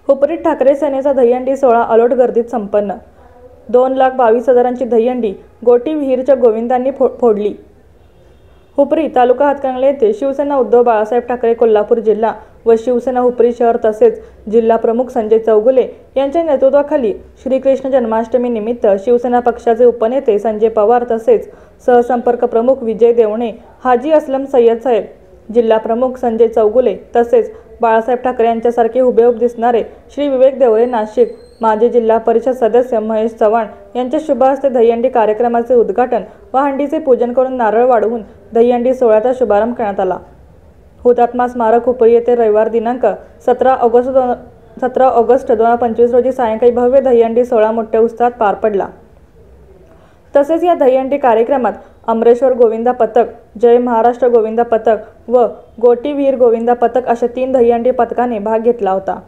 हुपरीत ठाकरे सेनेचा दहीहंडी सोहळा अलोट गर्दीत संपन्न। 2,22,000ची दहीहंडी गोटी विहीरच्या गोविंदांनी फोडली। हुपरी तालुका हातकणंगले येथे शिवसेना उद्धव बाळासाहेब ठाकरे कोल्हापूर जिल्हा व शिवसेना हुपरी शहर तसेच जिल्हा प्रमुख संजय चौगुले यांच्या नेतृत्वाखाली श्रीकृष्ण जन्माष्टमी निमित्त शिवसेना पक्षाचे उपनेते संजय पवार तसेच सहसंपर्क प्रमुख विजय देवणे, हाजी असलम सय्यद साहेब, जिल्हा प्रमुख संजय चौगुले तसेच बाळासाहेब ठाकरे यांच्यासारखे हुबेहूब दिसणारे श्री विवेक देवरे नाशिक, माजी जिल्हा परिषद सदस्य महेश चव्हाण यांच्या शुभ हस्ते दहीहंडी कार्यक्रमाचे उद्घाटन व हंडीचे पूजन करून नारळ वाढवून दहीहंडी सोहळ्याचा शुभारंभ करण्यात आला। हुतात्मा स्मारक हुपरी येथे रविवार दिनांक 17 ऑगस्ट 2025 रोजी सायंकाळी भव्य दहीहंडी सोहळा मोठ्या उत्साहात पार पडला। तसेच या दहीहंडी कार्यक्रमात अमरेश्वर गोविंदा पथक, जय महाराष्ट्र गोविंदा पथक व गोटी विहीर गोविंदा पथक अशा 3 दहीहंडी पथकाने भाग घेतला होता।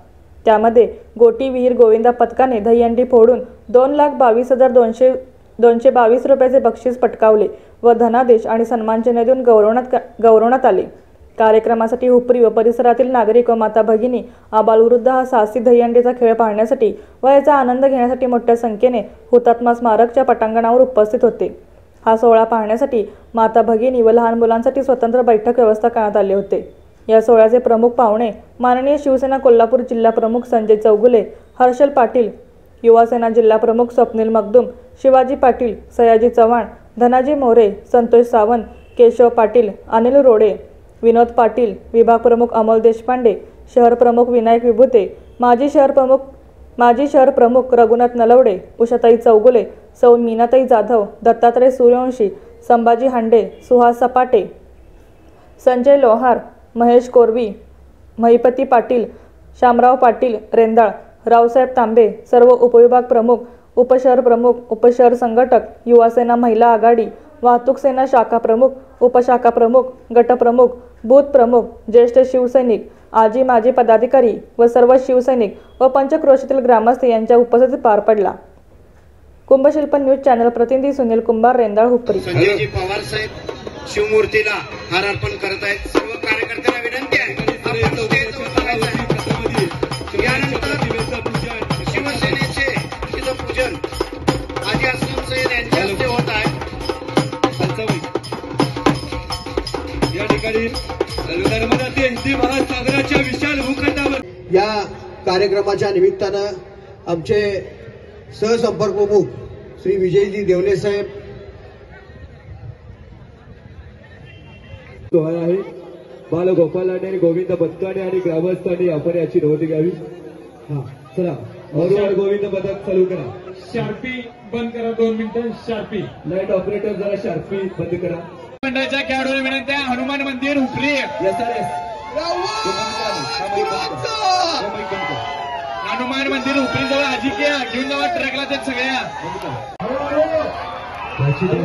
त्यामध्ये गोटी विहीर गोविंदा पथकाने दहीहंडी फोडून 2,22,222 रुपयाचे बक्षीस पटकावले व धनादेश आणि सन्मानचिन्ह देऊन गौरवण्यात आले। कार्यक्रमासाठी हुपरी व परिसरातील नागरिक व माता भगिनी, आबालवृद्ध हा साहसी दहीहंडीचा खेळ पाहण्यासाठी व याचा आनंद घेण्यासाठी मोठ्या संख्येने हुतात्मा स्मारकच्या पटांगणावर उपस्थित होते। हा सोहळा पाहण्यासाठी माता भगिनी व लहान मुलांसाठी स्वतंत्र बैठक व्यवस्था करण्यात आली होते। या सोहळ्याचे प्रमुख पाहुणे माननीय शिवसेना कोल्हापूर जिल्हा प्रमुख संजय चौगुले, हर्षल पाटील, युवासेना जिल्हा प्रमुख स्वप्नील मगदूम, शिवाजी पाटील, सयाजी चव्हाण, धनाजी मोरे, संतोष सावंत, केशव पाटील, अनिल रोडे, विनोद पाटील, विभाग प्रमुख अमोल देशपांडे, शहर प्रमुख विनायक विभूते, माजी शहर प्रमुख रघुनाथ नलवडे, उषाताई चौगुले, सौ मीनाताई जाधव, दत्तात्रय सूर्यवंशी, संभाजी हांडे, सुहास सपाटे, संजय लोहार, महेश कोरवी, महिपती पाटील, शामराव पाटील रेंदाळ, रावसाहेब तांबे, सर्व उपविभाग प्रमुख, उपशहर प्रमुख, उपशहर संघटक, युवासेना महिला आघाडी, वाहतूक सेना शाखा प्रमुख, उपशाखा प्रमुख, गटप्रमुख, बूथ प्रमुख, ज्येष्ठ शिवसैनिक, आजी माजी पदाधिकारी व सर्व शिवसैनिक व पंचक्रोशीतील ग्रामस्थ यांच्या उपस्थितीत पार पडला। कुंभशिल्प न्यूज चॅनल प्रतिनिधी सुनील कुंभार, रेंदाळ, हुपरी। संजयजी पवार साहेब शिवमूर्तीला हार अर्पण करत आहेत। सर्व कार्यकर्त्यांना विनंती आहे यानंतर शिवसेनेचे पूजन हाजी असलम सय्यद यांच्या हस्ते होत आहे। या ठिकाणी नर्मदा ते हिंदी महासागराच्या विशाल भूखंडावर या कार्यक्रमाच्या निमित्तानं आमचे सहसंपर्क प्रमुख श्री विजयजी देवले साहेब सोहळा आहे। बालगोपाल आणि गोविंद पथकाने आणि ग्रामस्थांनी आपण याची नोंद घ्यावी। हा चला, गोविंद पथक चालू करा। शार्पी बंद करा, 2 मिनिटं शार्पी। लाईट ऑपरेटर जरा शार्पी बंद करा। मंडळाच्या खेळाडूंना विनंती आहे, हनुमान मंदिर हुपरी हनुमान मंदिर हुपरी जवळ आजी घेऊन जावा ट्रकला ते सगळ्या याची